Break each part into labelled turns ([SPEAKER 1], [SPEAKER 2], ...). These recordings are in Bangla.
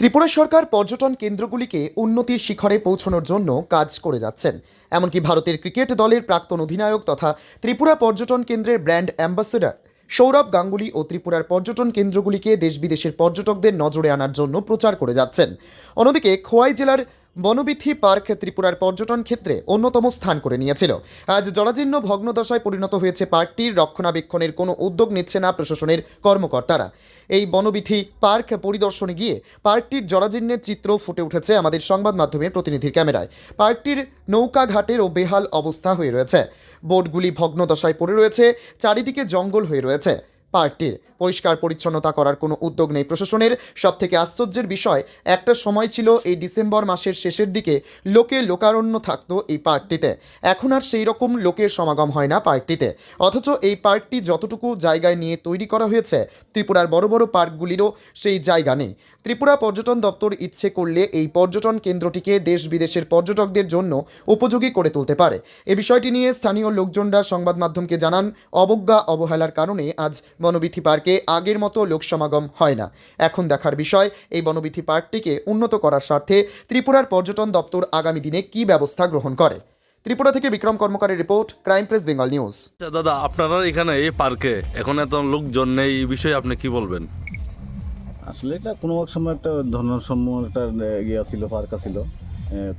[SPEAKER 1] ত্রিপুরা সরকার পর্যটন কেন্দ্রগুলিকে উন্নতির শিখরে পৌঁছানোর জন্য কাজ করে যাচ্ছেন। এমনকি ভারতের ক্রিকেট দলের প্রাক্তন অধিনায়ক তথা ত্রিপুরা পর্যটন কেন্দ্রের ব্র্যান্ড অ্যাম্বাসেডর সৌরভ গাঙ্গুলি ও ত্রিপুরার পর্যটন কেন্দ্রগুলিকে দেশ বিদেশের পর্যটকদের নজরে আনার জন্য প্রচার করে যাচ্ছেন। অন্যদিকে খোয়াই জেলার বনবিথি পার্ক ত্রিপুরার পর্যটন ক্ষেত্রে অন্যতম স্থান করে নিয়েছিল। আজ জরাজীর্ণ ভগ্নদশায় পরিণত হয়েছে পার্কটির। রক্ষণাবেক্ষণের কোনো উদ্যোগ নিচ্ছে না প্রশাসনের কর্মকর্তারা। এই বনবিথি পার্ক পরিদর্শনে গিয়ে পার্কটির জরাজীর্ণের চিত্র ফুটে উঠেছে আমাদের সংবাদ মাধ্যমের প্রতিনিধির ক্যামেরায়। পার্কটির নৌকা ঘাটেরও বেহাল অবস্থা হয়ে রয়েছে। বোটগুলি ভগ্নদশায় পড়ে রয়েছে, চারিদিকে জঙ্গল হয়ে রয়েছে। পার্কটির পরিষ্কার পরিচ্ছন্নতা করার কোনো উদ্যোগ নেই প্রশাসনের। সবথেকে আশ্চর্যের বিষয়, একটা সময় ছিল এই ডিসেম্বর মাসের শেষের দিকে লোকারণ্য থাকতো এই পার্কটিতে। এখন আর সেই রকম লোকের সমাগম হয় না পার্কটিতে। অথচ এই পার্কটি যতটুকু জায়গায় নিয়ে তৈরি করা হয়েছে, ত্রিপুরার বড় বড় পার্কগুলিরও সেই জায়গা নেই। ত্রিপুরা পর্যটন দপ্তর ইচ্ছে করলে এই পর্যটন কেন্দ্রটিকে দেশ বিদেশের পর্যটকদের জন্য উপযোগী করে তুলতে পারে। এ বিষয়টি নিয়ে স্থানীয় লোকজনরা সংবাদ মাধ্যমকে জানান, অবজ্ঞা অবহেলার কারণে আজ বনবিথি পার্কে আগের মতো লোক সমাগম হয় না। এখন দেখার বিষয়, এই বনবিথি পার্কটিকে উন্নত করার স্বার্থে ত্রিপুরার পর্যটন দপ্তর আগামী দিনে কী ব্যবস্থা গ্রহণ করে। ত্রিপুরা থেকে বিক্রম কর্মকারের report, crime press Bengal news.
[SPEAKER 2] দাদা, আপনারা এখানে এই পার্কে এখন এত লোকজন নেই, এই বিষয়ে আপনি কি বলবেন?
[SPEAKER 3] আসলে এটা কোনো এক সময় একটা ধর্নার সময় একটা ইয়ে ছিল, পার্ক ছিল,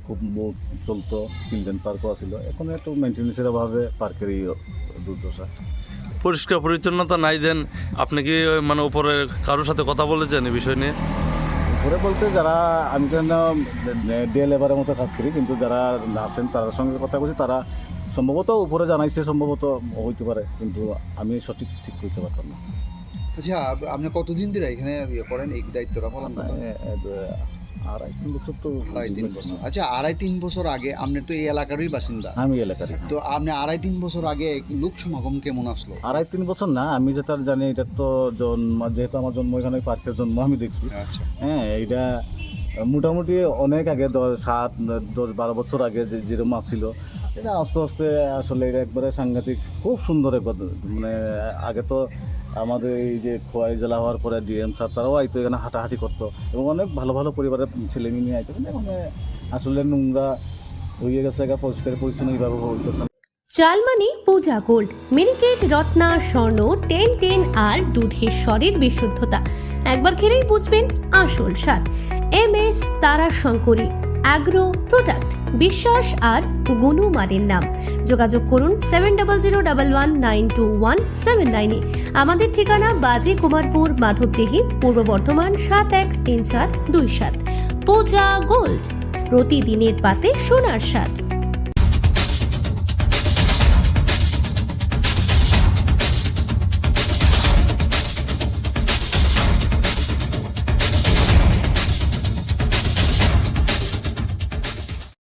[SPEAKER 3] খুব বোট চলতো, চিলড্রেন পার্কও ছিল। এখন একটু মেনটেন্যান্সের অভাবে পার্কের এই দুর্দশা।
[SPEAKER 2] পরিষ্কার পরিচ্ছন্নতা নাই দেন, আপনি কি মানে উপরে কারোর সাথে কথা বলেছেন এই বিষয় নিয়ে?
[SPEAKER 3] উপরে বলতে যারা, আমি তো ডে লেবারের মতো কাজ করি, কিন্তু যারা আছেন তার সঙ্গে কথা বলছি, তারা সম্ভবত উপরে জানাইছে, সম্ভবত হইতে পারে, কিন্তু আমি সঠিক ঠিক করতে পারতাম না।
[SPEAKER 4] আচ্ছা, আপনি কতদিন ধরে এখানে করেন, এই দায়িত্বটা পালন করেন?
[SPEAKER 3] 2.5-3 বছর তো।
[SPEAKER 4] 2.5-3 বছর। আচ্ছা, 2.5-3 বছর আগে আপনি তো এই এলাকারই বাসিন্দা।
[SPEAKER 3] আমি এলাকারই।
[SPEAKER 4] তো আপনি 2.5-3 বছর আগে লোক সমাগম কেমন আসলো?
[SPEAKER 3] 2.5-3 বছর না, আমি যেটা জানি, এটা তো জন্ম, যেহেতু আমার জন্ম এখানে, পার্কের জন্ম আমি দেখছি।
[SPEAKER 4] আচ্ছা,
[SPEAKER 3] হ্যাঁ, এইটা মোটামুটি অনেক আগে, 7-10-12 বছর আগে যেরকম ছিল, এটা আস্তে আস্তে আসলে এটা একবারে সাংঘাতিক, খুব সুন্দর একবার। মানে আগে তো আমাদের এই যে খোয়াই জেলা হওয়ার পরে ডিএম স্যার তারাও আইতো, এখানে হাঁটাহাঁটি করতো এবং অনেক ভালো ভালো পরিবারের ছেলে মেয়ে নিয়ে আইতো। কিন্তু এখন আসলে নোংরা হয়ে গেছে, পরিষ্কার পরিচ্ছন্ন এইভাবে হইতেছে।
[SPEAKER 5] চালমানি পূজা গোল্ড, মিনিকেট, রত্না, স্বর্ণ 10 আর দুধের স্বরের বিশুদ্ধতা। একবার খেলেই বুঝবেন আসল স্বাদ। MS তারা শঙ্করী অ্যাগ্রো প্রোডাক্ট, বিশ্বাস আর গুণমানের নাম। যোগাযোগ করুন 7001192179 এ। আমাদের ঠিকানা বাজে কুমারপুর, মাধবদেহি, পূর্ব বর্ধমান 713427। পূজা গোল্ড, প্রতিদিনের পাতে সোনার স্বাদ।